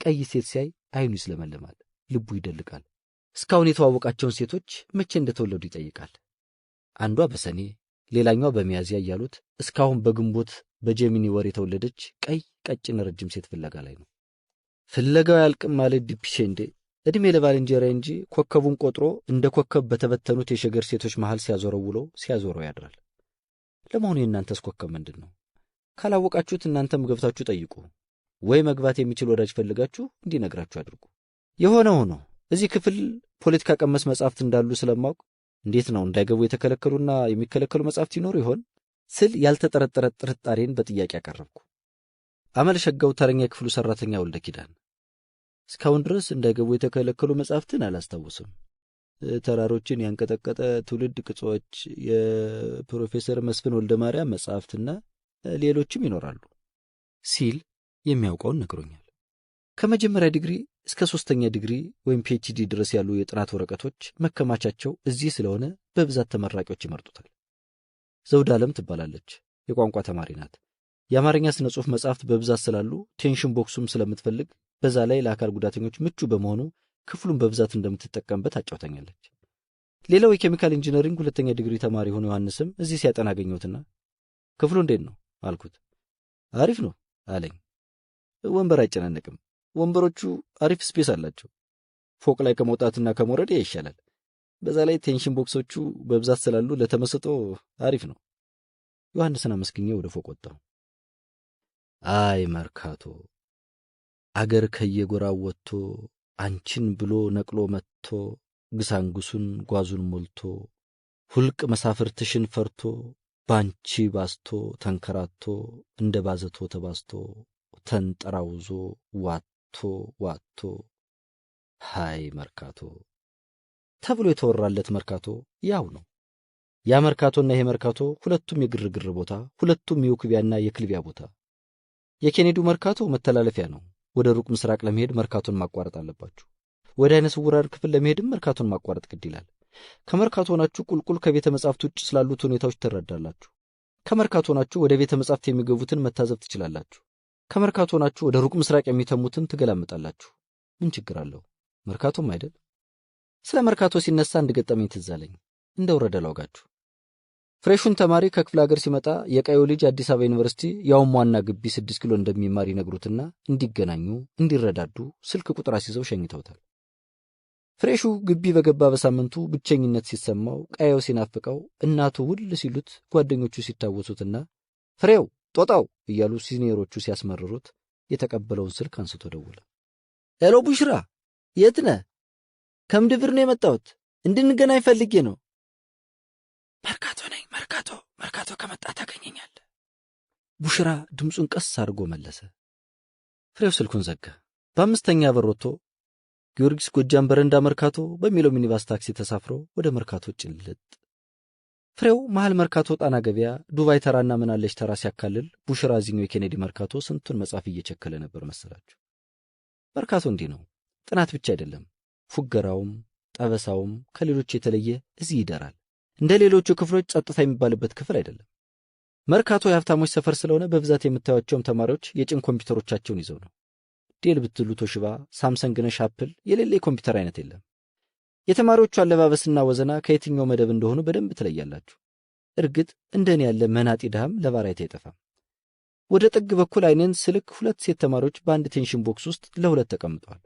ቀይ ሴት ሲያይ አይኑ ይስለመልማል፣ ልቡ ይደልቃል። እስካሁን የተዋወቃቸውን ሴቶች መቼ እንደተወለዱ ይጠይቃል። አንዷ በሰኔ ሌላኛዋ በሚያዝያ እያሉት እስካሁን በግንቦት በጀሚኒ ወር የተወለደች ቀይ ቀጭን ረጅም ሴት ፍለጋ ላይ ነው። ፍለጋው ያልቅም ማለት ዲፒሼንዴ እድሜ ለባልንጀራ እንጂ ኮከቡን ቆጥሮ እንደ ኮከብ በተበተኑት የሸገር ሴቶች መሃል ሲያዞረው ያድራል። ለመሆኑ የእናንተስ ኮከብ ምንድን ነው? ካላወቃችሁት እናንተም ገብታችሁ ጠይቁ፣ ወይ መግባት የሚችል ወዳጅ ፈልጋችሁ እንዲነግራችሁ አድርጉ። የሆነ ሆኖ እዚህ ክፍል ፖለቲካ ቀመስ መጻሕፍት እንዳሉ ስለማውቅ እንዴት ነው እንዳይገቡ የተከለከሉና የሚከለከሉ መጻሕፍት ይኖሩ ይሆን ስል ያልተጠረጠረ ጥርጣሬን በጥያቄ አቀረብኩ። አመል ሸጋው ተረኛ የክፍሉ ሰራተኛ ወልደ ኪዳን እስካሁን ድረስ እንዳይገቡ የተከለከሉ መጻሕፍትን አላስታውስም። ተራሮችን ያንቀጠቀጠ ትውልድ ቅጾች፣ የፕሮፌሰር መስፍን ወልደ ማርያም መጻሕፍትና ሌሎችም ይኖራሉ ሲል የሚያውቀውን ነግሮኛል። ከመጀመሪያ ዲግሪ እስከ 3ኛ ዲግሪ ወይም ፒኤችዲ ድረስ ያሉ የጥናት ወረቀቶች መከማቻቸው እዚህ ስለሆነ በብዛት ተመራቂዎች ይመርጡታል። ዘውድ ዓለም ትባላለች። የቋንቋ ተማሪ ናት። የአማርኛ ስነ ጽሑፍ መጻሕፍት በብዛት ስላሉ ቴንሽን ቦክሱም ስለምትፈልግ በዛ ላይ ለአካል ጉዳተኞች ምቹ በመሆኑ ክፍሉን በብዛት እንደምትጠቀምበት አጫውታኛለች። ሌላው የኬሚካል ኢንጂነሪንግ 2ኛ ዲግሪ ተማሪ ሆኖ ዮሐንስም እዚህ ሲያጠና አገኘሁትና ክፍሉ እንዴት ነው አልኩት። አሪፍ ነው አለኝ። ወንበር አይጨናነቅም። ወንበሮቹ አሪፍ ስፔስ አላቸው። ፎቅ ላይ ከመውጣትና ከመውረድ ይሻላል። በዛ ላይ ቴንሽን ቦክሶቹ በብዛት ስላሉ ለተመስጦ አሪፍ ነው። ዮሐንስን አመስግኜ ወደ ፎቅ ወጣሁ። አይ መርካቶ አገር ከየጎራው ወጥቶ አንቺን ብሎ ነቅሎ መጥቶ ግሳንጉሱን ጓዙን ሞልቶ ሁልቅ መሳፍርትሽን ፈርቶ ባንቺ ባስቶ ተንከራቶ እንደ ባዘቶ ተባስቶ ተንጠራውዞ ዋቶ ሃይ መርካቶ ተብሎ የተወራለት መርካቶ ያው ነው። ያ መርካቶና ይሄ መርካቶ ሁለቱም የግርግር ቦታ፣ ሁለቱም የውክቢያና የክልቢያ ቦታ። የኬኔዲው መርካቶ መተላለፊያ ነው። ወደ ሩቅ ምስራቅ ለመሄድ መርካቶን ማቋረጥ አለባችሁ። ወደ አይነ ስውራን ክፍል ለመሄድም መርካቶን ማቋረጥ ግድ ይላል። ከመርካቶ ናችሁ ቁልቁል ከቤተ መጻሕፍት ውጭ ስላሉት ሁኔታዎች ትረዳላችሁ። ከመርካቶ ናችሁ ወደ ቤተ መጻሕፍት የሚገቡትን መታዘብ ትችላላችሁ። ከመርካቶ ናችሁ ወደ ሩቅ ምስራቅ የሚተሙትን ትገላምጣላችሁ። ምን ችግር አለው? መርካቶም አይደል? ስለ መርካቶ ሲነሳ አንድ ገጠመኝ ትዝ አለኝ። እንደወረደ ላውጋችሁ። ፍሬሹን ተማሪ ከክፍለ ሀገር ሲመጣ የቀዩ ልጅ አዲስ አበባ ዩኒቨርሲቲ ያውም ዋና ግቢ 6 ኪሎ እንደሚማር ይነግሩትና እንዲገናኙ እንዲረዳዱ ስልክ ቁጥር አስይዘው ሸኝተውታል። ፍሬሹ ግቢ በገባ በሳምንቱ ብቸኝነት ሲሰማው፣ ቀየው ሲናፍቀው፣ እናቱ ውል ሲሉት፣ ጓደኞቹ ሲታወሱትና ፍሬው ጦጣው እያሉ ሲኒየሮቹ ሲያስመርሩት የተቀበለውን ስልክ አንስቶ ደወለ። ሄሎ ቡሽራ፣ የት ነህ? ከምድብር ነው የመጣሁት። እንድንገናኝ ፈልጌ ነው። መርካቶ ነኝ። መርካቶ ከመጣ ታገኘኛለህ። ቡሽራ ድምፁን ቀስ አድርጎ መለሰ። ፍሬው ስልኩን ዘጋ። በአምስተኛ በር ወጥቶ ጊዮርጊስ ጎጃም በረንዳ መርካቶ በሚለው ሚኒባስ ታክሲ ተሳፍሮ ወደ መርካቶ ጭልጥ። ፍሬው መሃል መርካቶ ጣና ገበያ ዱባይ ተራና ምናለሽ ተራ ሲያካልል ቡሽራ ዚኞ የኬኔዲ መርካቶ ስንቱን መጻፍ እየቸከለ ነበር መሰላችሁ። መርካቶ እንዲህ ነው። ጥናት ብቻ አይደለም፣ ፉገራውም ጠበሳውም ከሌሎች የተለየ እዚህ ይደራል። እንደ ሌሎቹ ክፍሎች ጸጥታ የሚባልበት ክፍል አይደለም። መርካቶ የሀብታሞች ሰፈር ስለሆነ በብዛት የምታዩቸውም ተማሪዎች የጭን ኮምፒውተሮቻቸውን ይዘው ነው። ዴል ብትሉ ቶሽባ፣ ሳምሰንግ ነሽ፣ አፕል የሌለ የኮምፒውተር አይነት የለም። የተማሪዎቹ አለባበስና ወዘና ከየትኛው መደብ እንደሆኑ በደንብ ትለያላችሁ። እርግጥ እንደኔ ያለ መናጢ ድሃም ለባራይት አይጠፋም። ወደ ጥግ በኩል አይኔን ስልክ 2 ሴት ተማሪዎች በአንድ ቴንሽን ቦክስ ውስጥ ለ2 ተቀምጠዋል።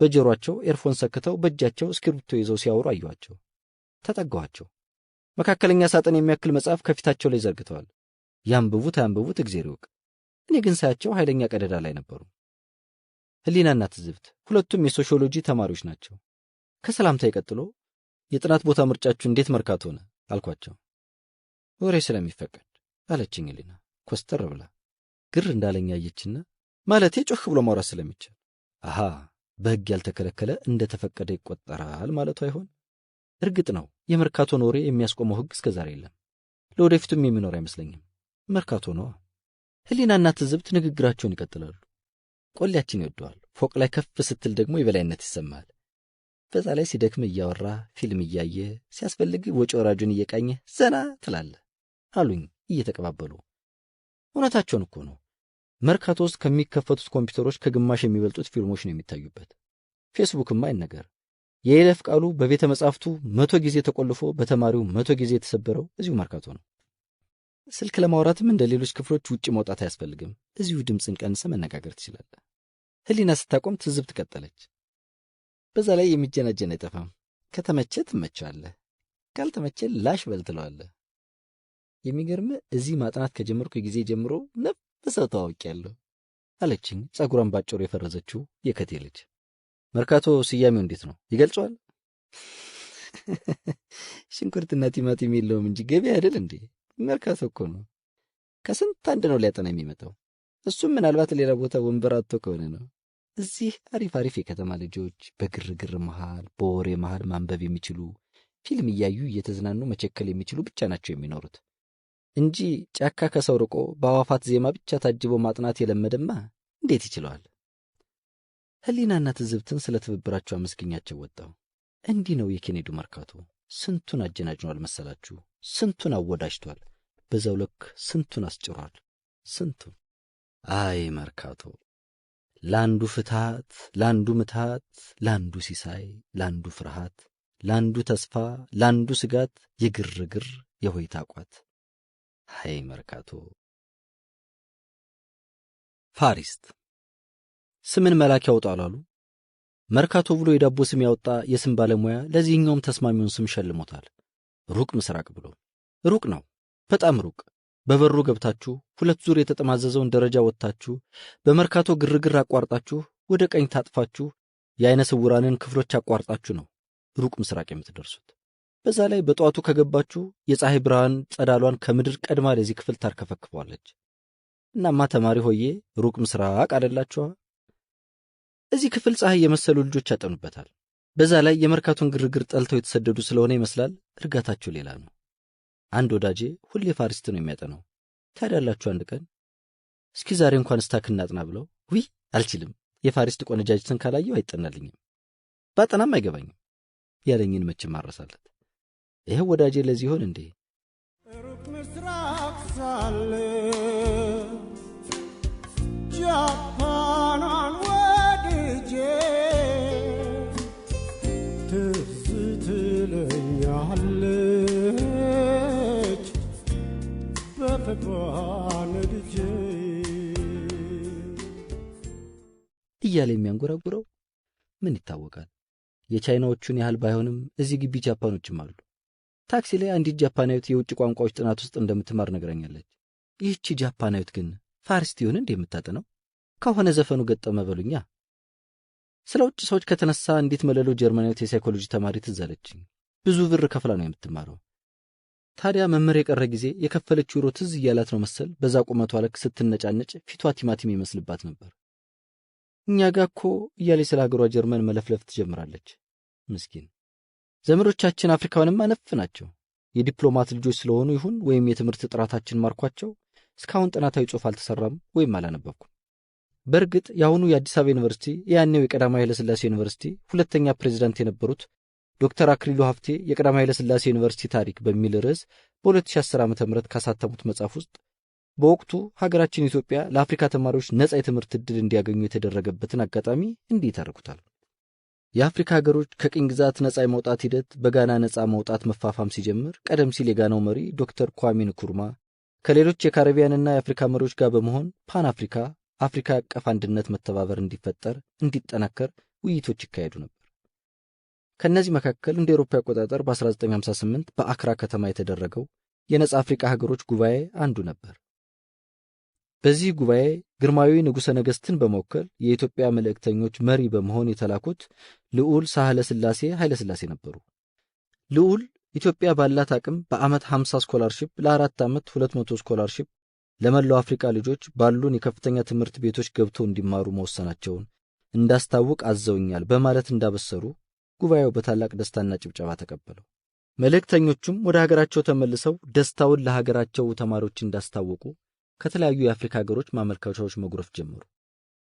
በጆሮአቸው ኤርፎን ሰክተው በእጃቸው እስክሪብቶ ይዘው ሲያወሩ አየኋቸው። ተጠጋኋቸው። መካከለኛ ሳጥን የሚያክል መጽሐፍ ከፊታቸው ላይ ዘርግተዋል። ያንብቡት አያንብቡት እግዚአብሔር ይወቅ። እኔ ግን ሳያቸው ኃይለኛ ቀደዳ ላይ ነበሩ። ህሊናና ትዝብት ሁለቱም የሶሺዮሎጂ ተማሪዎች ናቸው። ከሰላምታ ይቀጥሎ የጥናት ቦታ ምርጫችሁ እንዴት መርካቶ ሆነ አልኳቸው። ወሬ ስለሚፈቀድ አለችኝ ህሊና ኮስተር ብላ። ግር እንዳለኛ አየችና ማለቴ ጮህ ብሎ ማውራት ስለሚቻል አሃ በህግ ያልተከለከለ እንደተፈቀደ ይቆጠራል ማለቱ አይሆን? እርግጥ ነው የመርካቶን ወሬ የሚያስቆመው ህግ እስከዛሬ የለም። ለወደፊቱም የሚኖር አይመስለኝም። መርካቶ ነው። ህሊናና ትዝብት ንግግራቸውን ይቀጥላሉ። ቆሌያችን ይወደዋል። ፎቅ ላይ ከፍ ስትል ደግሞ የበላይነት ይሰማል። በዛ ላይ ሲደክም እያወራ ፊልም እያየ ሲያስፈልግ ወጪ ወራጁን እየቃኘ ዘና ትላለህ አሉኝ እየተቀባበሉ። እውነታቸውን እኮ ነው። መርካቶ ውስጥ ከሚከፈቱት ኮምፒውተሮች ከግማሽ የሚበልጡት ፊልሞች ነው የሚታዩበት። ፌስቡክማ አይነገር። የይለፍ ቃሉ በቤተ መጻሕፍቱ 100 ጊዜ ተቆልፎ በተማሪው 100 ጊዜ የተሰበረው እዚሁ መርካቶ ነው። ስልክ ለማውራትም እንደ ሌሎች ክፍሎች ውጪ መውጣት አያስፈልግም። እዚሁ ድምፅን ቀንሰ መነጋገር ትችላለህ። ህሊና ስታቆም ትዝብት ቀጠለች። በዛ ላይ የሚጀናጀን አይጠፋም። ከተመቸ ትመቻለህ፣ ካልተመቸ ላሽ በል ትለዋለህ። የሚገርም እዚህ ማጥናት ከጀመርኩ ጊዜ ጀምሮ ነፍሰው ታውቂያለሁ አለችኝ ጸጉሯን ባጭሩ የፈረዘችው የከቴ ልጅ። መርካቶ ስያሜው እንዴት ነው ይገልጸዋል? ሽንኩርትና ቲማቲም የለውም እንጂ ገበያ አይደል እንዴ? መርካቶ እኮ ነው። ከስንት አንድ ነው ሊያጠና የሚመጣው። እሱም ምናልባት ሌላ ቦታ ወንበር አጥቶ ከሆነ ነው። እዚህ አሪፍ አሪፍ የከተማ ልጆች በግርግር መሃል በወሬ መሃል ማንበብ የሚችሉ ፊልም እያዩ እየተዝናኑ መቸከል የሚችሉ ብቻ ናቸው የሚኖሩት እንጂ ጫካ ከሰው ርቆ በአዋፋት ዜማ ብቻ ታጅቦ ማጥናት የለመደማ እንዴት ይችለዋል? ህሊናና ትዝብትን ስለ ትብብራቸው አመስግኛቸው ወጣው። እንዲህ ነው የኬኔዲ መርካቶ። ስንቱን አጀናጅኗል መሰላችሁ? ስንቱን አወዳጅቷል። በዛው ልክ ስንቱን አስጭሯል። ስንቱን አይ መርካቶ! ላንዱ ፍትሃት፣ ላንዱ ምትሃት፣ ላንዱ ሲሳይ፣ ላንዱ ፍርሃት፣ ላንዱ ተስፋ፣ ላንዱ ስጋት፣ የግርግር የሆይታ ቋት። አይ መርካቶ! ፋሪስት ስምን መላክ ያውጣሉ አሉ። መርካቶ ብሎ የዳቦ ስም ያወጣ የስም ባለሙያ ለዚህኛውም ተስማሚውን ስም ሸልሞታል። ሩቅ ምስራቅ ብሎ። ሩቅ ነው፣ በጣም ሩቅ። በበሩ ገብታችሁ 2 ዙር የተጠማዘዘውን ደረጃ ወጥታችሁ በመርካቶ ግርግር አቋርጣችሁ ወደ ቀኝ ታጥፋችሁ የአይነ ስውራንን ክፍሎች አቋርጣችሁ ነው ሩቅ ምስራቅ የምትደርሱት። በዛ ላይ በጧቱ ከገባችሁ የፀሐይ ብርሃን ጸዳሏን ከምድር ቀድማ ለዚህ ክፍል ታርከፈክፈዋለች። እናማ ተማሪ ሆዬ ሩቅ ምስራቅ አይደላችኋ? እዚህ ክፍል ፀሐይ የመሰሉ ልጆች ያጠኑበታል። በዛ ላይ የመርካቶን ግርግር ጠልተው የተሰደዱ ስለሆነ ይመስላል እርጋታቸው ሌላ ነው። አንድ ወዳጄ ሁሌ ፋሪስት ነው የሚያጠናው። ታዲያላችሁ አንድ ቀን እስኪ ዛሬ እንኳን ስታክ እናጥና ብለው አልችልም፣ የፋሪስት ቆነጃጅትን ካላየው አይጠናልኝም፣ ባጠናም አይገባኝም ያለኝን መቼም ማረሳለት። ይሄው ወዳጄ ለዚህ ሆን እንዴ ሩቅ ምስራቅ ሳለ ጃፓኗን ወድጄ ትዝ ትለኛለች በፍቅሯ ነድጄ እያለ የሚያንጎራጉረው ምን ይታወቃል። የቻይናዎቹን ያህል ባይሆንም እዚህ ግቢ ጃፓኖችም አሉ። ታክሲ ላይ አንዲት ጃፓናዊት የውጭ ቋንቋዎች ጥናት ውስጥ እንደምትማር ነግራኛለች። ይህቺ ጃፓናዊት ግን ፋሪስት ይሆን እንዴ የምታጠነው? ከሆነ ዘፈኑ ገጠመ በሉኛ። ስለ ውጭ ሰዎች ከተነሳ እንዴት መለሎ ጀርመናዊት የሳይኮሎጂ ተማሪ ትዝ አለችኝ። ብዙ ብር ከፍላ ነው የምትማረው። ታዲያ መምህር የቀረ ጊዜ የከፈለችው ዩሮ ትዝ እያላት ነው መሰል በዛ ቁመቷ ልክ ስትነጫነጭ ፊቷ ቲማቲም ይመስልባት ነበር። እኛ ጋር እኮ እያለች ስለ ሀገሯ ጀርመን መለፍለፍ ትጀምራለች። ምስኪን ዘመዶቻችን አፍሪካውያንም አነፍ ናቸው። የዲፕሎማት ልጆች ስለሆኑ ይሁን ወይም የትምህርት ጥራታችን ማርኳቸው እስካሁን ጥናታዊ ጽሑፍ አልተሰራም ወይም አላነበብኩም። በእርግጥ የአሁኑ የአዲስ አበባ ዩኒቨርሲቲ የያኔው የቀዳማዊ ኃይለ ሥላሴ ዩኒቨርሲቲ ሁለተኛ ፕሬዝዳንት የነበሩት ዶክተር አክሊሉ ሀብቴ የቀዳማዊ ኃይለ ሥላሴ ዩኒቨርሲቲ ታሪክ በሚል ርዕስ በ2010 ዓ.ም ካሳተሙት መጽሐፍ ውስጥ በወቅቱ ሀገራችን ኢትዮጵያ ለአፍሪካ ተማሪዎች ነጻ የትምህርት ዕድል እንዲያገኙ የተደረገበትን አጋጣሚ እንዲህ ይተርኩታል። የአፍሪካ ሀገሮች ከቅኝ ግዛት ነጻ የመውጣት ሂደት በጋና ነጻ መውጣት መፋፋም ሲጀምር ቀደም ሲል የጋናው መሪ ዶክተር ኳሚ ንኩርማ ከሌሎች የካሪቢያንና የአፍሪካ መሪዎች ጋር በመሆን ፓን አፍሪካ አፍሪካ አቀፍ አንድነት መተባበር እንዲፈጠር እንዲጠናከር ውይይቶች ይካሄዱ ነበር። ከነዚህ መካከል እንደ አውሮፓ አቆጣጠር በ1958 በአክራ ከተማ የተደረገው የነጻ አፍሪካ ሀገሮች ጉባኤ አንዱ ነበር። በዚህ ጉባኤ ግርማዊ ንጉሠ ነገሥትን በመወከል የኢትዮጵያ መልእክተኞች መሪ በመሆን የተላኩት ልዑል ሳህለ ሥላሴ ኃይለ ሥላሴ ነበሩ። ልዑል ኢትዮጵያ ባላት አቅም በዓመት 50 ስኮላርሺፕ ለ4 ዓመት 200 ስኮላርሺፕ ለመላው አፍሪካ ልጆች ባሉን የከፍተኛ ትምህርት ቤቶች ገብተው እንዲማሩ መወሰናቸውን እንዳስታውቅ አዘውኛል በማለት እንዳበሰሩ ጉባኤው በታላቅ ደስታና ጭብጨባ ተቀበለው። መልእክተኞቹም ወደ ሀገራቸው ተመልሰው ደስታውን ለሀገራቸው ተማሪዎች እንዳስታወቁ ከተለያዩ የአፍሪካ ሀገሮች ማመልከቻዎች መጉረፍ ጀመሩ።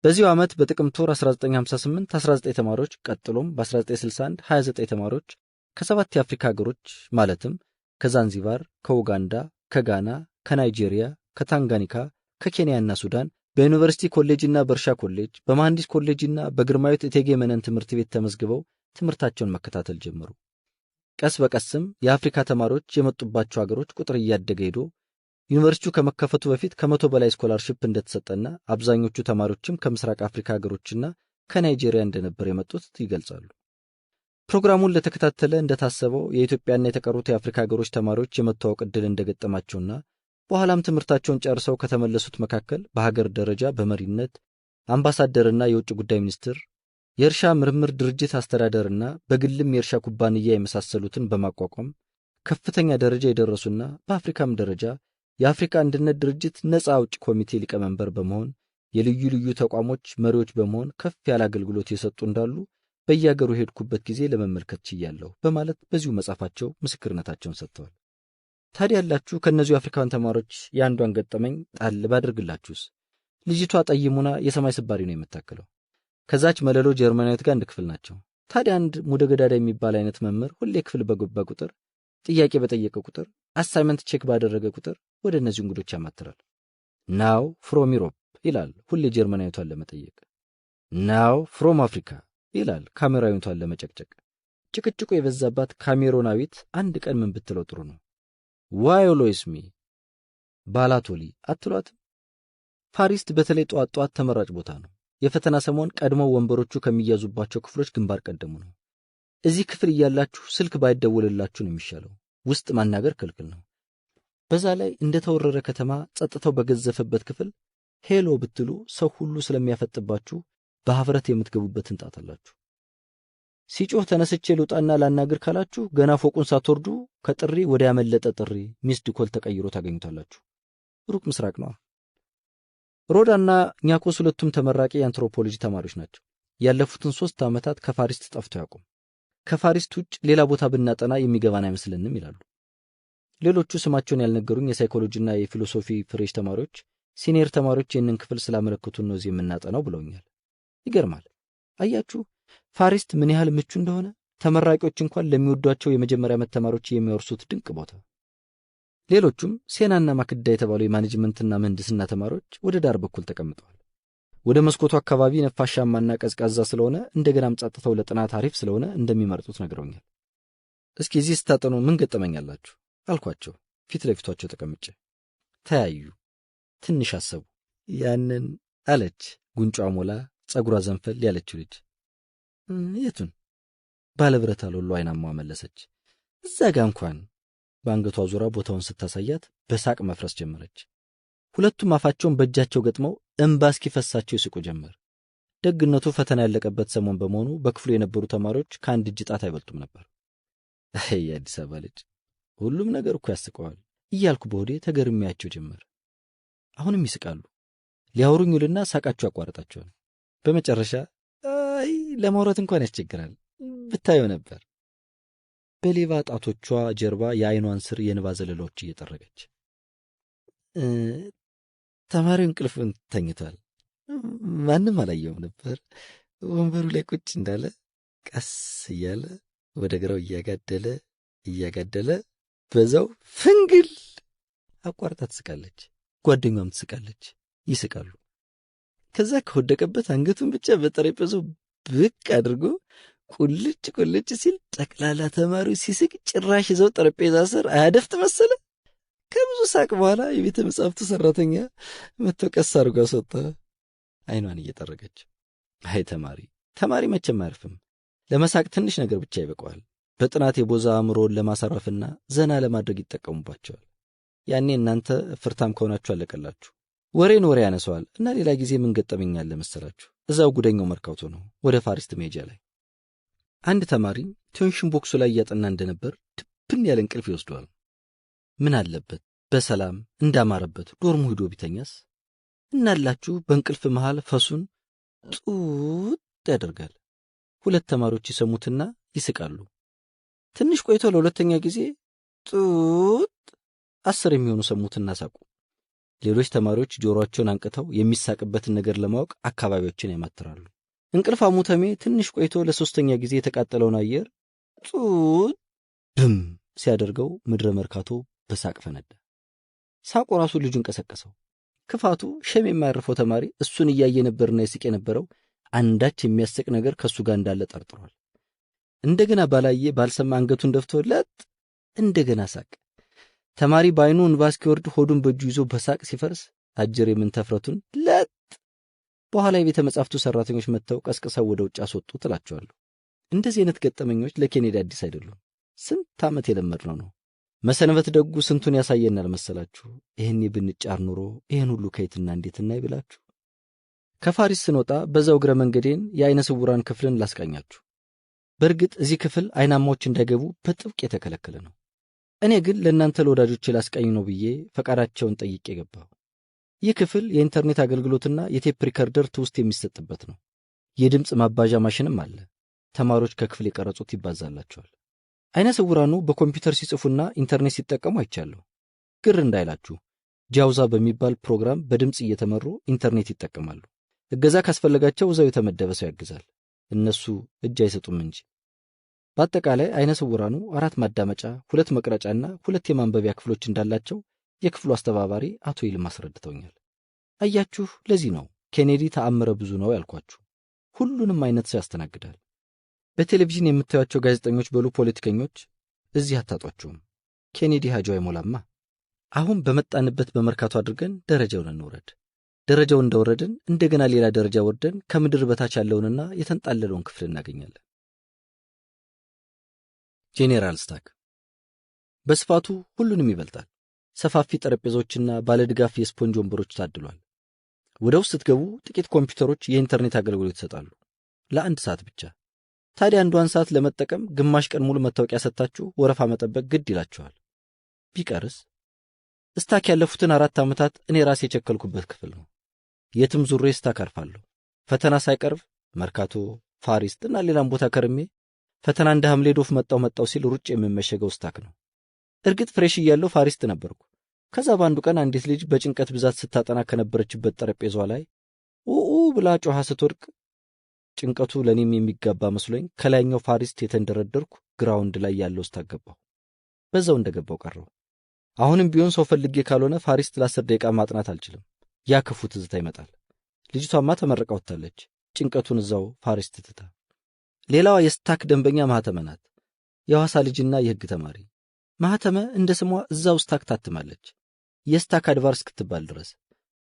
በዚሁ ዓመት በጥቅምት ወር 1958 19 ተማሪዎች ቀጥሎም በ1961 29 ተማሪዎች ከ7 የአፍሪካ ሀገሮች ማለትም ከዛንዚባር፣ ከኡጋንዳ፣ ከጋና፣ ከናይጄሪያ፣ ከታንጋኒካ፣ ከኬንያና ሱዳን በዩኒቨርሲቲ ኮሌጅና በእርሻ ኮሌጅ፣ በመሐንዲስ ኮሌጅና በግርማዊት እቴጌ መነን ትምህርት ቤት ተመዝግበው ትምህርታቸውን መከታተል ጀመሩ። ቀስ በቀስም የአፍሪካ ተማሪዎች የመጡባቸው ሀገሮች ቁጥር እያደገ ሄዶ ዩኒቨርሲቲው ከመከፈቱ በፊት ከ100 በላይ ስኮላርሺፕ እንደተሰጠና አብዛኞቹ ተማሪዎችም ከምስራቅ አፍሪካ ሀገሮችና ከናይጄሪያ እንደነበር የመጡት ይገልጻሉ። ፕሮግራሙን ለተከታተለ እንደታሰበው የኢትዮጵያና የተቀሩት የአፍሪካ ሀገሮች ተማሪዎች የመተዋወቅ ዕድል እንደገጠማቸውና በኋላም ትምህርታቸውን ጨርሰው ከተመለሱት መካከል በሀገር ደረጃ በመሪነት አምባሳደርና የውጭ ጉዳይ ሚኒስትር፣ የእርሻ ምርምር ድርጅት አስተዳደርና በግልም የእርሻ ኩባንያ የመሳሰሉትን በማቋቋም ከፍተኛ ደረጃ የደረሱና በአፍሪካም ደረጃ የአፍሪካ አንድነት ድርጅት ነፃ አውጪ ኮሚቴ ሊቀመንበር በመሆን የልዩ ልዩ ተቋሞች መሪዎች በመሆን ከፍ ያለ አገልግሎት የሰጡ እንዳሉ በየሀገሩ ሄድኩበት ጊዜ ለመመልከት ችያለሁ በማለት በዚሁ መጽሐፋቸው ምስክርነታቸውን ሰጥተዋል። ታዲያ ያላችሁ ከእነዚሁ አፍሪካውያን ተማሪዎች የአንዷን ገጠመኝ ጣል ባደርግላችሁስ? ልጅቷ ጠይሙና የሰማይ ስባሪ ነው የምታክለው። ከዛች መለሎ ጀርመናዊት ጋር አንድ ክፍል ናቸው። ታዲያ አንድ ሙደ ገዳዳ የሚባል አይነት መምህር ሁሌ ክፍል በገባ ቁጥር፣ ጥያቄ በጠየቀ ቁጥር፣ አሳይመንት ቼክ ባደረገ ቁጥር ወደ እነዚህ እንግዶች ያማትራል። ናው ፍሮም ዩሮፕ ይላል ሁሌ ጀርመናዊቷን ለመጠየቅ። ናው ፍሮም አፍሪካ ይላል ካሜራዊቷን ለመጨቅጨቅ። ጭቅጭቁ የበዛባት ካሜሮናዊት አንድ ቀን ምን ብትለው ጥሩ ነው? ዋይ ኦልዌይስ ሚ ባላቶሊ አትሏትም? ፓሪስ በተለይ ጧት ተመራጭ ቦታ ነው። የፈተና ሰሞን ቀድሞው ወንበሮቹ ከሚያዙባቸው ክፍሎች ግንባር ቀደሙ ነው። እዚህ ክፍል እያላችሁ ስልክ ባይደወልላችሁ ነው የሚሻለው። ውስጥ ማናገር ክልክል ነው። በዛ ላይ እንደተወረረ ከተማ ጸጥታው በገዘፈበት ክፍል ሄሎ ብትሉ ሰው ሁሉ ስለሚያፈጥባችሁ በሀፍረት የምትገቡበትን ጣጣላችሁ። ሲጮህ ተነስቼ ልውጣና ላናገር ካላችሁ ገና ፎቁን ሳትወርዱ ከጥሪ ወደ ያመለጠ ጥሪ ሚስድ ኮል ተቀይሮ ታገኙታላችሁ። ሩቅ ምስራቅ ነው። ሮዳና ኛኮስ ሁለቱም ተመራቂ የአንትሮፖሎጂ ተማሪዎች ናቸው። ያለፉትን 3 ዓመታት ከፋሪስት ጠፍተው ያውቁም። ከፋሪስት ውጭ ሌላ ቦታ ብናጠና የሚገባን አይመስልንም ይላሉ። ሌሎቹ ስማቸውን ያልነገሩኝ የሳይኮሎጂና የፊሎሶፊ ፍሬሽ ተማሪዎች ሲኒየር ተማሪዎች ይህንን ክፍል ስላመለከቱን ነው እዚህ የምናጠናው ብለውኛል። ይገርማል። አያችሁ ፋሪስት ምን ያህል ምቹ እንደሆነ። ተመራቂዎች እንኳን ለሚወዷቸው የመጀመሪያ ዓመት ተማሪዎች የሚያወርሱት ድንቅ ቦታ። ሌሎቹም ሴናና ማክዳ የተባሉ የማኔጅመንትና ምህንድስና ተማሪዎች ወደ ዳር በኩል ተቀምጠዋል። ወደ መስኮቱ አካባቢ ነፋሻማና ቀዝቃዛ ስለሆነ እንደገናም ጸጥታው ለጥናት አሪፍ ስለሆነ እንደሚመርጡት ነግረውኛል። እስኪ እዚህ ስታጠኑ ምን ገጠመኛላችሁ አልኳቸው ፊት ለፊቷቸው ተቀምጬ። ተያዩ፣ ትንሽ አሰቡ። ያንን አለች ጉንጯ ሞላ ጸጉሯ ዘንፈል ያለችው ልጅ። የቱን? ባለብረት አለሉ አይናማ መለሰች። እዛ ጋ እንኳን። በአንገቷ ዙራ ቦታውን ስታሳያት በሳቅ መፍረስ ጀመረች። ሁለቱም አፋቸውን በእጃቸው ገጥመው እንባ እስኪፈሳቸው ይስቁ ጀመር። ደግነቱ ፈተና ያለቀበት ሰሞን በመሆኑ በክፍሉ የነበሩ ተማሪዎች ከአንድ እጅ ጣት አይበልጡም ነበር። የአዲስ አበባ ልጅ ሁሉም ነገር እኮ ያስቀዋል እያልኩ በሆዴ ተገርሚያቸው ጀመር። አሁንም ይስቃሉ። ሊያወሩኝልና ሳቃቸው ያቋርጣቸዋል። በመጨረሻ ለማውራት እንኳን ያስቸግራል ብታየው ነበር። በሌባ ጣቶቿ ጀርባ የአይኗን ስር የንባ ዘለሎች እየጠረገች። ተማሪው እንቅልፉን ተኝቷል። ማንም አላየውም ነበር። ወንበሩ ላይ ቁጭ እንዳለ ቀስ እያለ ወደ ግራው እያጋደለ በዛው ፍንግል አቋርጣ ትስቃለች። ጓደኛዋም ትስቃለች። ይስቃሉ። ከዛ ከወደቀበት አንገቱን ብቻ በጠረጴዛው ብቅ አድርጎ ቁልጭ ሲል ጠቅላላ ተማሪው ሲስቅ ጭራሽ ይዘው ጠረጴዛ ስር አያደፍጥ መሰለ። ከብዙ ሳቅ በኋላ የቤተ መጻሕፍቱ ሰራተኛ መጥቶ ቀስ አድርጎ አስወጣ፣ አይኗን እየጠረገች። አይ ተማሪ መቼም አያርፍም። ለመሳቅ ትንሽ ነገር ብቻ ይበቃዋል። በጥናት የቦዛ አእምሮን ለማሳረፍና ዘና ለማድረግ ይጠቀሙባቸዋል። ያኔ እናንተ ፍርታም ከሆናችሁ አለቀላችሁ። ወሬ ያነሰዋል እና ሌላ ጊዜ ምን ገጠመኛል ለመሰላችሁ? እዛው ጉደኛው መርካቶ ነው ወደ ፋሪስት ሜጃ ላይ አንድ ተማሪ ቴንሽን ቦክሱ ላይ እያጠና እንደነበር ድብን ያለ እንቅልፍ ይወስደዋል። ምን አለበት በሰላም እንዳማረበት ዶርሙ ሂዶ ቢተኛስ? እናላችሁ በእንቅልፍ መሃል ፈሱን ጡጥ ያደርጋል። 2 ተማሪዎች ይሰሙትና ይስቃሉ። ትንሽ ቆይቶ ለሁለተኛ ጊዜ ጡጥ 10 የሚሆኑ ሰሙትና ሳቁ። ሌሎች ተማሪዎች ጆሮአቸውን አንቅተው የሚሳቅበትን ነገር ለማወቅ አካባቢዎችን ያማትራሉ። እንቅልፋሙ ተሜ ትንሽ ቆይቶ ለሶስተኛ ጊዜ የተቃጠለውን አየር ጡጥ ድም ሲያደርገው ምድረ መርካቶ በሳቅ ፈነዳ። ሳቁ ራሱ ልጁን ቀሰቀሰው። ክፋቱ ሸም የማያርፈው ተማሪ እሱን እያየ ነበርና ይስቅ የነበረው አንዳች የሚያስቅ ነገር ከሱ ጋር እንዳለ ጠርጥሯል። እንደገና ባላየ ባልሰማ አንገቱን ደፍቶ ለጥ እንደገና ሳቅ። ተማሪ ባይኑ እንባ እስኪወርድ ሆዱን በእጁ ይዞ በሳቅ ሲፈርስ አጀር የምንተፍረቱን ለጥ። በኋላ የቤተ መጻሕፍቱ ሰራተኞች መጥተው ቀስቅሰው ወደ ውጭ አስወጡ ትላቸዋለሁ። እንደዚህ አይነት ገጠመኞች ለኬኔዲ አዲስ አይደሉም። ስንት ዓመት የለመድነው ነው። መሰንበት ደጉ ስንቱን ያሳየናል መሰላችሁ። ይህኔ ብንጫር ኑሮ ይህን ሁሉ ከየትና እንዴትና ይብላችሁ። ከፋሪስ ስንወጣ በዛው እግረ መንገዴን የአይነ ስውራን ክፍልን ላስቃኛችሁ። በእርግጥ እዚህ ክፍል አይናማዎች እንዳይገቡ በጥብቅ የተከለከለ ነው። እኔ ግን ለእናንተ ለወዳጆቼ ላስቃኝ ነው ብዬ ፈቃዳቸውን ጠይቄ ገባሁ። ይህ ክፍል የኢንተርኔት አገልግሎትና የቴፕ ሪከርደር ትውስት የሚሰጥበት ነው። የድምፅ ማባዣ ማሽንም አለ። ተማሪዎች ከክፍል የቀረጹት ይባዛላቸዋል። አይነ ስውራኑ በኮምፒውተር ሲጽፉና ኢንተርኔት ሲጠቀሙ አይቻለሁ። ግር እንዳይላችሁ ጃውዛ በሚባል ፕሮግራም በድምፅ እየተመሩ ኢንተርኔት ይጠቀማሉ። እገዛ ካስፈለጋቸው እዛው የተመደበ ሰው ያግዛል። እነሱ እጅ አይሰጡም እንጂ። በአጠቃላይ አይነ ስውራኑ 4 ማዳመጫ፣ 2 መቅረጫና 2 የማንበቢያ ክፍሎች እንዳላቸው የክፍሉ አስተባባሪ አቶ ይልማ አስረድተውኛል። አያችሁ፣ ለዚህ ነው ኬኔዲ ተአምረ ብዙ ነው ያልኳችሁ። ሁሉንም አይነት ሰው ያስተናግዳል። በቴሌቪዥን የምታዩቸው ጋዜጠኞች በሉ ፖለቲከኞች እዚህ አታጧቸውም። ኬኔዲ ሀጆ አይሞላማ። አሁን በመጣንበት በመርካቶ አድርገን ደረጃውን እንውረድ። ደረጃው እንደወረድን እንደገና ሌላ ደረጃ ወርደን ከምድር በታች ያለውንና የተንጣለለውን ክፍል እናገኛለን። ጄኔራል ስታክ በስፋቱ ሁሉንም ይበልጣል። ሰፋፊ ጠረጴዛዎችና ባለድጋፍ የስፖንጅ ወንበሮች ታድሏል። ወደ ውስጥ ስትገቡ ጥቂት ኮምፒውተሮች የኢንተርኔት አገልግሎት ይሰጣሉ፣ ለ1 ሰዓት ብቻ። ታዲያ አንዷን ሰዓት ለመጠቀም ግማሽ ቀን ሙሉ መታወቂያ ሰጥታችሁ ወረፋ መጠበቅ ግድ ይላችኋል። ቢቀርስ ስታክ ያለፉትን 4 ዓመታት እኔ ራሴ የቸከልኩበት ክፍል ነው። የትም ዙሬ ስታክ አርፋለሁ። ፈተና ሳይቀርብ መርካቶ፣ ፋሪስት እና ሌላም ቦታ ከርሜ ፈተና እንደ ሐምሌ ዶፍ መጣው ሲል ሩጭ የምመሸገው ስታክ ነው። እርግጥ ፍሬሽ እያለሁ ፋሪስት ነበርኩ። ከዛ በአንዱ ቀን አንዲት ልጅ በጭንቀት ብዛት ስታጠና ከነበረችበት ጠረጴዛዋ ላይ ብላ ጮኻ ስትወድቅ ጭንቀቱ ለኔም የሚጋባ መስሎኝ ከላይኛው ፋሪስት የተንደረደርኩ ግራውንድ ላይ ያለው ስታክ ገባሁ። በዛው እንደገባው ቀረው። አሁንም ቢሆን ሰው ፈልጌ ካልሆነ ፋሪስት ለ10 ደቂቃ ማጥናት አልችልም። ያ ክፉ ትዝታ ይመጣል። ልጅቷማ ተመረቃ ወጣለች፣ ጭንቀቱን እዛው ፋሪስት ትታ። ሌላዋ የስታክ ደንበኛ ማህተመ ናት። የሐዋሳ ልጅና የሕግ ተማሪ። ማህተመ እንደ ስሟ እዛው ስታክ ታትማለች፣ የስታክ አድቫር እስክትባል ድረስ።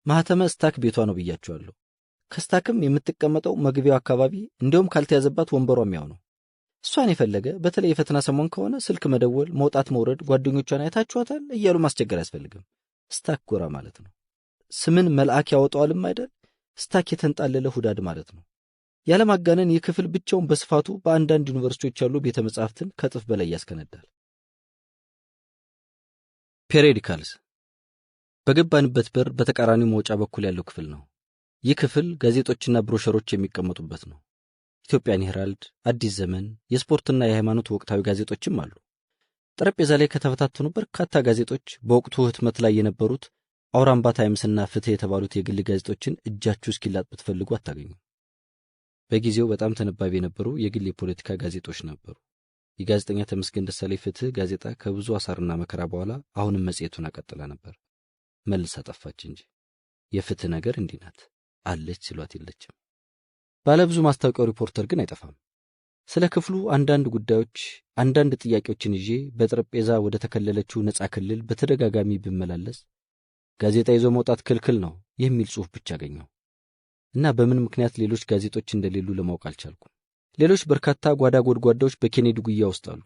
ማህተመ ስታክ ቤቷ ነው ብያቸዋለሁ። ከስታክም የምትቀመጠው መግቢያው አካባቢ፣ እንዲያውም ካልተያዘባት ወንበሯም ያው ነው። እሷን የፈለገ በተለይ የፈተና ሰሞን ከሆነ ስልክ መደወል፣ መውጣት መውረድ፣ ጓደኞቿን አይታችኋታል እያሉ ማስቸገር አያስፈልግም። ስታክ ጎራ ማለት ነው። ስምን መልአክ ያወጣዋልም አይደል? ስታክ የተንጣለለ ሁዳድ ማለት ነው። ያለማጋነን ይህ ክፍል ብቻውን በስፋቱ በአንዳንድ ዩኒቨርሲቲዎች ያሉ ቤተ መጻሕፍትን ከጥፍ በላይ ያስከነዳል። ፔሪዮዲካልስ በገባንበት በር በተቃራኒው መውጫ በኩል ያለው ክፍል ነው። ይህ ክፍል ጋዜጦችና ብሮሸሮች የሚቀመጡበት ነው። ኢትዮጵያን ሄራልድ፣ አዲስ ዘመን፣ የስፖርትና የሃይማኖት ወቅታዊ ጋዜጦችም አሉ። ጠረጴዛ ላይ ከተፈታተኑ በርካታ ጋዜጦች በወቅቱ ህትመት ላይ የነበሩት አውራምባ ታይምስና ፍትህ የተባሉት የግል ጋዜጦችን እጃችሁ እስኪላጥ ብትፈልጉ አታገኙ። በጊዜው በጣም ተነባቢ የነበሩ የግል የፖለቲካ ጋዜጦች ነበሩ። የጋዜጠኛ ተመስገን ደሳለኝ ፍትህ ጋዜጣ ከብዙ አሳርና መከራ በኋላ አሁንም መጽሔቱን አቀጥላ ነበር። መልሳ ጠፋች እንጂ የፍትህ ነገር እንዲህ ናት፣ አለች ሲሏት የለችም። ባለብዙ ማስታወቂያው ሪፖርተር ግን አይጠፋም። ስለ ክፍሉ አንዳንድ ጉዳዮች፣ አንዳንድ ጥያቄዎችን ይዤ በጠረጴዛ ወደ ተከለለችው ነፃ ክልል በተደጋጋሚ ብመላለስ ጋዜጣ ይዞ መውጣት ክልክል ነው የሚል ጽሑፍ ብቻ አገኘሁ እና በምን ምክንያት ሌሎች ጋዜጦች እንደሌሉ ለማወቅ አልቻልኩም። ሌሎች በርካታ ጓዳ ጎድጓዳዎች በኬኔዲ ጉያ ውስጥ አሉ።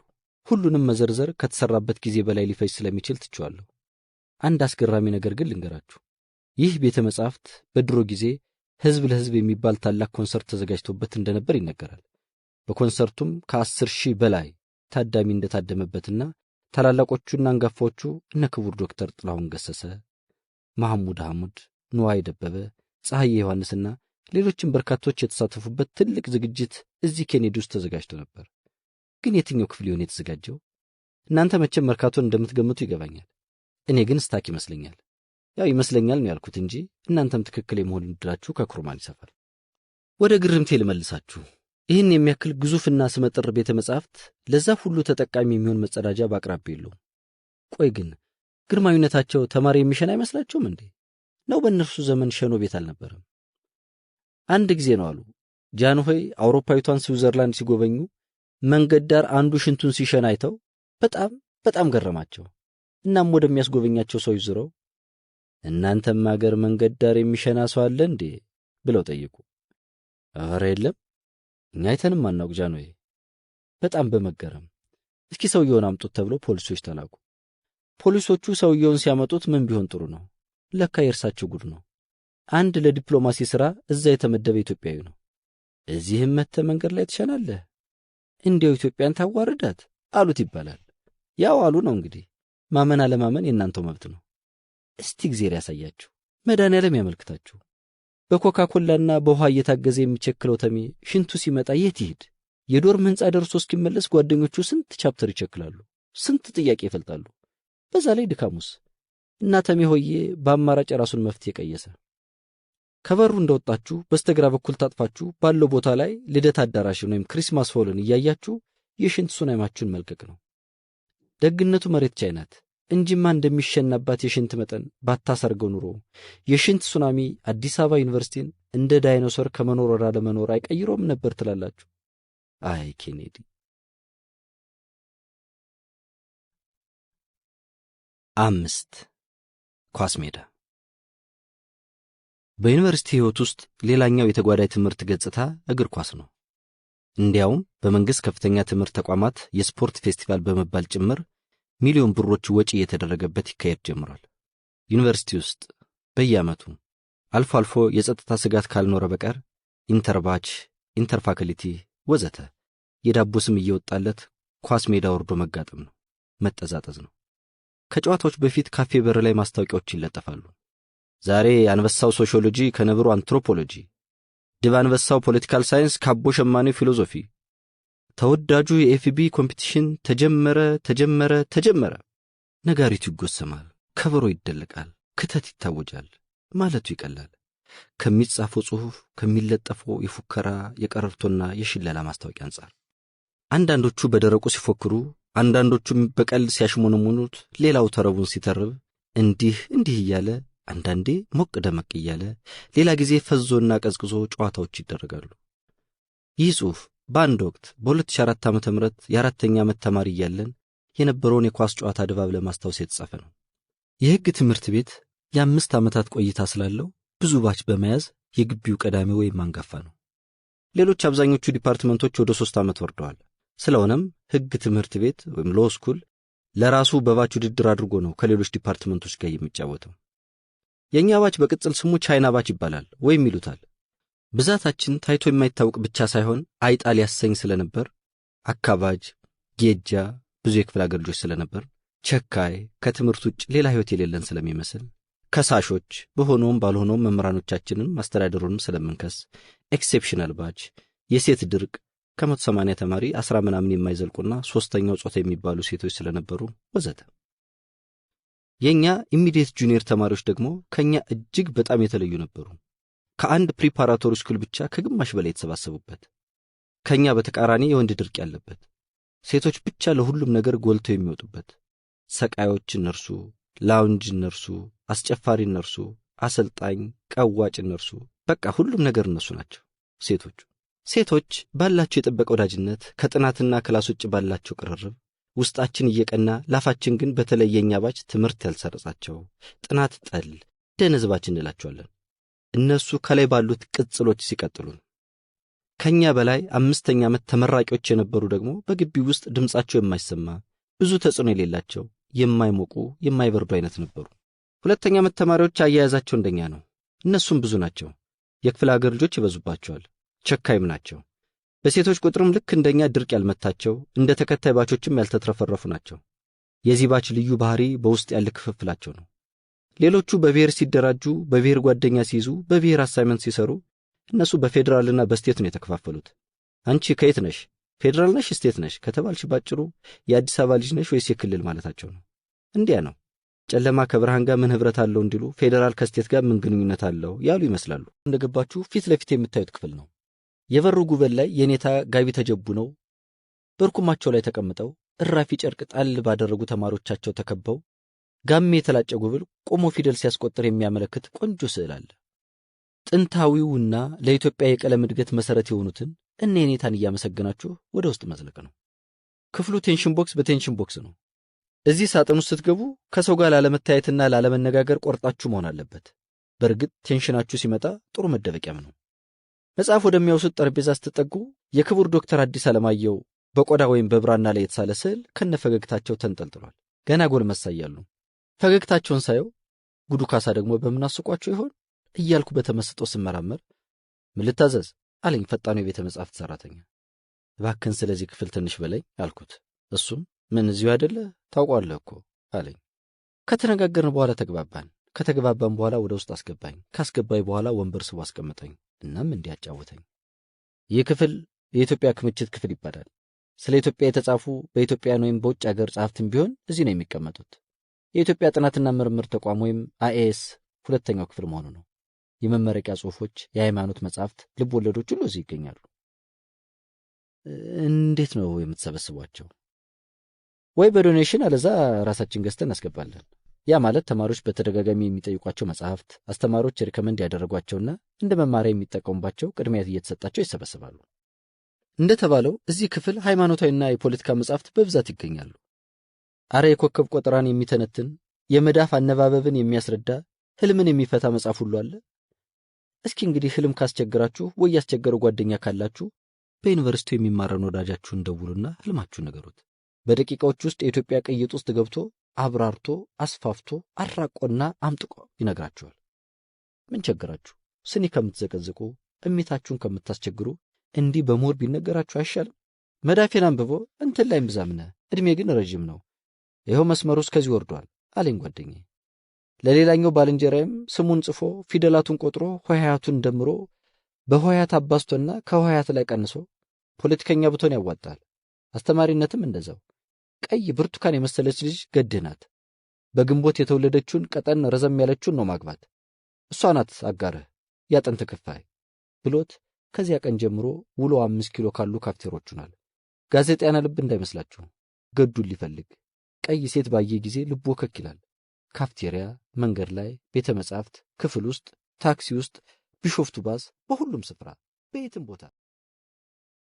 ሁሉንም መዘርዘር ከተሰራበት ጊዜ በላይ ሊፈጅ ስለሚችል ትቼዋለሁ። አንድ አስገራሚ ነገር ግን ልንገራችሁ። ይህ ቤተ መጻሕፍት በድሮ ጊዜ ሕዝብ ለሕዝብ የሚባል ታላቅ ኮንሰርት ተዘጋጅቶበት እንደነበር ይነገራል። በኮንሰርቱም ከ10,000 በላይ ታዳሚ እንደታደመበትና ታላላቆቹና አንጋፋዎቹ እነ ክቡር ዶክተር ጥላሁን ገሰሰ፣ መሐሙድ አህሙድ፣ ንዋይ ደበበ፣ ፀሐዬ ዮሐንስና ሌሎችም በርካቶች የተሳተፉበት ትልቅ ዝግጅት እዚህ ኬኔዲ ውስጥ ተዘጋጅቶ ነበር። ግን የትኛው ክፍል ይሆን የተዘጋጀው? እናንተ መቼም መርካቶን እንደምትገምቱ ይገባኛል። እኔ ግን ስታክ ይመስለኛል። ያው ይመስለኛል ነው ያልኩት እንጂ እናንተም ትክክል የመሆን ዕድላችሁ ከኩርማን ይሰፋል። ወደ ግርምቴ ልመልሳችሁ። ይህን የሚያክል ግዙፍና ስመጥር ቤተ መጻሕፍት ለዛ ሁሉ ተጠቃሚ የሚሆን መጸዳጃ በአቅራቢያ የለውም። ቆይ ግን ግርማዊነታቸው ተማሪ የሚሸን አይመስላችሁም እንዴ? ነው በእነርሱ ዘመን ሸኖ ቤት አልነበረም። አንድ ጊዜ ነው አሉ ጃንሆይ አውሮፓዊቷን ስዊዘርላንድ ሲጎበኙ መንገድ ዳር አንዱ ሽንቱን ሲሸና አይተው በጣም ገረማቸው። እናም ወደሚያስጎበኛቸው ሰው ይዝረው እናንተም ሀገር መንገድ ዳር የሚሸና ሰው አለ እንዴ ብለው ጠየቁ። ኧረ የለም እኛ አይተንም አናውቅ ጃንሆይ። በጣም በመገረም እስኪ ሰውየውን አምጡት ተብሎ ፖሊሶች ተላኩ። ፖሊሶቹ ሰውየውን ሲያመጡት ምን ቢሆን ጥሩ ነው? ለካ የእርሳቸው ጉድ ነው። አንድ ለዲፕሎማሲ ሥራ እዛ የተመደበ ኢትዮጵያዊ ነው። እዚህም መተ መንገድ ላይ ትሸናለህ? እንዲያው ኢትዮጵያን ታዋርዳት አሉት ይባላል። ያው አሉ ነው እንግዲህ። ማመን አለማመን የእናንተው መብት ነው። እስቲ እግዚአብሔር ያሳያችሁ፣ መድኃኔዓለም ያመልክታችሁ። በኮካኮላና በውሃ እየታገዘ የሚቸክለው ተሜ ሽንቱ ሲመጣ የት ይሄድ? የዶርም ሕንፃ ደርሶ እስኪመለስ ጓደኞቹ ስንት ቻፕተር ይቸክላሉ፣ ስንት ጥያቄ ይፈልጣሉ። በዛ ላይ ድካሙስ። እና ተሜ ሆዬ በአማራጭ ራሱን መፍትሄ ቀየሰ። ከበሩ እንደወጣችሁ በስተግራ በኩል ታጥፋችሁ ባለው ቦታ ላይ ልደት አዳራሽን ወይም ክሪስማስ ሆልን እያያችሁ የሽንት ሱናማችሁን መልቀቅ ነው። ደግነቱ መሬት ቻይ ናት እንጂማ እንደሚሸናባት የሽንት መጠን ባታሰርገው ኑሮ የሽንት ሱናሚ አዲስ አበባ ዩኒቨርሲቲን እንደ ዳይኖሰር ከመኖር ወደ አለመኖር አይቀይሮም ነበር ትላላችሁ። አይ ኬኔዲ። 5 ኳስ ሜዳ። በዩኒቨርሲቲ ሕይወት ውስጥ ሌላኛው የተጓዳኝ ትምህርት ገጽታ እግር ኳስ ነው። እንዲያውም በመንግሥት ከፍተኛ ትምህርት ተቋማት የስፖርት ፌስቲቫል በመባል ጭምር ሚሊዮን ብሮች ወጪ እየተደረገበት ይካሄድ ጀምሯል። ዩኒቨርሲቲ ውስጥ በየዓመቱ አልፎ አልፎ የጸጥታ ስጋት ካልኖረ በቀር ኢንተርባች፣ ኢንተርፋክልቲ ወዘተ የዳቦ ስም እየወጣለት ኳስ ሜዳ ወርዶ መጋጠም ነው፣ መጠዛጠዝ ነው። ከጨዋታዎች በፊት ካፌ በር ላይ ማስታወቂያዎች ይለጠፋሉ። ዛሬ አንበሳው ሶሺዮሎጂ ከነብሩ አንትሮፖሎጂ፣ ድብ አንበሳው ፖለቲካል ሳይንስ ካቦ ሸማኔው ፊሎዞፊ፣ ተወዳጁ የኤፍቢ ኮምፒቲሽን ተጀመረ። ነጋሪቱ ይጎሰማል፣ ከበሮ ይደለቃል፣ ክተት ይታወጃል። ማለቱ ይቀላል ከሚጻፈው ጽሑፍ ከሚለጠፈው የፉከራ የቀረርቶና የሽለላ ማስታወቂያ አንጻር። አንዳንዶቹ በደረቁ ሲፎክሩ፣ አንዳንዶቹም በቀልድ ሲያሽሞነሙኑት፣ ሌላው ተረቡን ሲተርብ እንዲህ እያለ አንዳንዴ ሞቅ ደመቅ እያለ ሌላ ጊዜ ፈዞና ቀዝቅዞ ጨዋታዎች ይደረጋሉ። ይህ ጽሑፍ በአንድ ወቅት በ2004 ዓ.ም የአራተኛ ዓመት ተማሪ እያለን የነበረውን የኳስ ጨዋታ ድባብ ለማስታወስ የተጻፈ ነው። የሕግ ትምህርት ቤት የ5 ዓመታት ቆይታ ስላለው ብዙ ባች በመያዝ የግቢው ቀዳሚ ወይም አንጋፋ ነው። ሌሎች አብዛኞቹ ዲፓርትመንቶች ወደ 3 ዓመት ወርደዋል። ስለሆነም ሕግ ትምህርት ቤት ወይም ሎ ስኩል ለራሱ በባች ውድድር አድርጎ ነው ከሌሎች ዲፓርትመንቶች ጋር የሚጫወተው። የኛ ባች በቅጽል ስሙ ቻይና ባች ይባላል ወይም ይሉታል። ብዛታችን ታይቶ የማይታወቅ ብቻ ሳይሆን አይጣል ያሰኝ ስለነበር አካባጅ፣ ጌጃ ብዙ የክፍል አገር ልጆች ስለነበር ቸካይ ከትምህርት ውጭ ሌላ ሕይወት የሌለን ስለሚመስል ከሳሾች በሆነውም ባልሆነውም መምህራኖቻችንን ማስተዳደሩንም ስለምንከስ ኤክሴፕሽናል ባች፣ የሴት ድርቅ ከ180 ተማሪ 10 ምናምን የማይዘልቁና ሶስተኛው ጾታ የሚባሉ ሴቶች ስለነበሩ ወዘተ። የኛ ኢሚዲየት ጁኒየር ተማሪዎች ደግሞ ከኛ እጅግ በጣም የተለዩ ነበሩ። ከአንድ ፕሪፓራቶሪ ስኩል ብቻ ከግማሽ በላይ የተሰባሰቡበት፣ ከኛ በተቃራኒ የወንድ ድርቅ ያለበት፣ ሴቶች ብቻ ለሁሉም ነገር ጎልተው የሚወጡበት፣ ሰቃዮች እነርሱ፣ ላውንጅ እነርሱ፣ አስጨፋሪ እነርሱ፣ አሰልጣኝ ቀዋጭ እነርሱ፣ በቃ ሁሉም ነገር እነሱ ናቸው ሴቶቹ። ሴቶች ባላቸው የጠበቀ ወዳጅነት ከጥናትና ክላስ ውጭ ባላቸው ቅርርብ ውስጣችን እየቀና ላፋችን ግን በተለየኛ ባች ትምህርት ያልሰረጻቸው ጥናት ጠል ደነዝባች እንላቸዋለን። እነሱ ከላይ ባሉት ቅጽሎች ሲቀጥሉን፣ ከኛ በላይ 5ኛ ዓመት ተመራቂዎች የነበሩ ደግሞ በግቢው ውስጥ ድምጻቸው የማይሰማ ብዙ ተጽዕኖ የሌላቸው የማይሞቁ የማይበርዱ አይነት ነበሩ። 2ኛ ዓመት ተማሪዎች አያያዛቸው እንደኛ ነው። እነሱም ብዙ ናቸው። የክፍለ ሀገር ልጆች ይበዙባቸዋል። ቸካይም ናቸው። በሴቶች ቁጥርም ልክ እንደኛ ድርቅ ያልመታቸው እንደ ተከታይ ባቾችም ያልተትረፈረፉ ናቸው። የዚህ ባች ልዩ ባህሪ በውስጥ ያለ ክፍፍላቸው ነው። ሌሎቹ በብሔር ሲደራጁ፣ በብሔር ጓደኛ ሲይዙ፣ በብሔር አሳይመንት ሲሰሩ፣ እነሱ በፌዴራልና በስቴት ነው የተከፋፈሉት። አንቺ ከየት ነሽ? ፌዴራል ነሽ ስቴት ነሽ ከተባልሽ ባጭሩ የአዲስ አበባ ልጅ ነሽ ወይስ የክልል ማለታቸው ነው። እንዲያ ነው። ጨለማ ከብርሃን ጋር ምን ህብረት አለው እንዲሉ ፌዴራል ከስቴት ጋር ምን ግንኙነት አለው ያሉ ይመስላሉ። እንደገባችሁ ፊት ለፊት የምታዩት ክፍል ነው። የበሩ ጉበል ላይ የኔታ ጋቢ ተጀቡ ነው። በርኩማቸው ላይ ተቀምጠው እራፊ ጨርቅ ጣል ባደረጉ ተማሪዎቻቸው ተከበው ጋሜ የተላጨ ጉብል ቆሞ ፊደል ሲያስቆጥር የሚያመለክት ቆንጆ ስዕል አለ። ጥንታዊውና ለኢትዮጵያ የቀለም እድገት መሰረት የሆኑትን እነ የኔታን እያመሰገናችሁ ወደ ውስጥ መዝለቅ ነው። ክፍሉ ቴንሽን ቦክስ በቴንሽን ቦክስ ነው። እዚህ ሳጥን ውስጥ ስትገቡ ከሰው ጋር ላለመታየትና ላለመነጋገር ቆርጣችሁ መሆን አለበት። በእርግጥ ቴንሽናችሁ ሲመጣ ጥሩ መደበቂያም ነው። መጽሐፍ ወደሚያውሱት ጠረጴዛ ስትጠጉ የክቡር ዶክተር አዲስ አለማየሁ በቆዳ ወይም በብራና ላይ የተሳለ ስዕል ከነፈገግታቸው ተንጠልጥሏል። ገና ጎልመሳ እያሉ ፈገግታቸውን ሳየው ጉዱ ካሳ ደግሞ በምናስቋቸው ይሆን እያልኩ በተመስጦ ስመራመር ምን ልታዘዝ አለኝ ፈጣኑ የቤተ መጻሕፍት ሰራተኛ። እባክህን ስለዚህ ክፍል ትንሽ በላይ አልኩት። እሱም ምን እዚሁ አይደለ ታውቋለህ እኮ አለኝ። ከተነጋገርን በኋላ ተግባባን። ከተግባባን በኋላ ወደ ውስጥ አስገባኝ። ካስገባኝ በኋላ ወንበር ስቦ አስቀመጠኝ። እናም እንዲያጫወተኝ ይህ ክፍል የኢትዮጵያ ክምችት ክፍል ይባላል። ስለ ኢትዮጵያ የተጻፉ በኢትዮጵያን ወይም በውጭ ሀገር ጸሐፍትም ቢሆን እዚህ ነው የሚቀመጡት። የኢትዮጵያ ጥናትና ምርምር ተቋም ወይም አይኤስ ሁለተኛው ክፍል መሆኑ ነው። የመመረቂያ ጽሑፎች፣ የሃይማኖት መጻሕፍት፣ ልብ ወለዶች ሁሉ እዚህ ይገኛሉ። እንዴት ነው የምትሰበስቧቸው? ወይ በዶኔሽን አለዛ ራሳችን ገዝተን እናስገባለን። ያ ማለት ተማሪዎች በተደጋጋሚ የሚጠይቋቸው መጻሕፍት፣ አስተማሪዎች ሪከመንድ ያደረጓቸውና እንደ መማሪያ የሚጠቀሙባቸው ቅድሚያ እየተሰጣቸው ይሰበስባሉ። እንደተባለው እዚህ ክፍል ሃይማኖታዊና የፖለቲካ መጻሕፍት በብዛት ይገኛሉ። አረ የኮከብ ቆጠራን የሚተነትን የመዳፍ አነባበብን የሚያስረዳ ህልምን የሚፈታ መጽሐፍ ሁሉ አለ። እስኪ እንግዲህ ህልም ካስቸገራችሁ ወይ ያስቸገረው ጓደኛ ካላችሁ በዩኒቨርሲቲው የሚማረን ወዳጃችሁን ደውሉና ህልማችሁን ንገሩት። በደቂቃዎች ውስጥ የኢትዮጵያ ቅይጥ ውስጥ ገብቶ አብራርቶ አስፋፍቶ አራቆና አምጥቆ ይነግራችኋል። ምን ቸገራችሁ? ስኒ ከምትዘቀዝቁ እሚታችሁን ከምታስቸግሩ እንዲህ በሞር ቢነገራችሁ አይሻልም? መዳፌን አንብቦ እንትን ላይ ምዛምነ እድሜ ግን ረጅም ነው፣ ይኸው መስመሩ እስከዚህ ወርዷል አለኝ ጓደኛዬ። ለሌላኛው ባልንጀራዬም ስሙን ጽፎ ፊደላቱን ቆጥሮ ሆሄያቱን ደምሮ በሆሄያት አባስቶና ከሆሄያት ላይ ቀንሶ ፖለቲከኛ ብቶን ያዋጣል። አስተማሪነትም እንደዛው። ቀይ ብርቱካን የመሰለች ልጅ ገድህ ናት። በግንቦት የተወለደችውን ቀጠን ረዘም ያለችውን ነው ማግባት። እሷ ናት አጋርህ ያጥንት ክፋይ ብሎት ከዚያ ቀን ጀምሮ ውሎ 5 ኪሎ ካሉ ካፍቴሮቹናል። ጋዜጣና ልብ እንዳይመስላችሁ ገዱን ሊፈልግ ቀይ ሴት ባየ ጊዜ ልቡ ወከክ ይላል። ካፍቴሪያ፣ መንገድ ላይ፣ ቤተ መጻሕፍት፣ ክፍል ውስጥ፣ ታክሲ ውስጥ፣ ቢሾፍቱ ባስ፣ በሁሉም ስፍራ በየትም ቦታ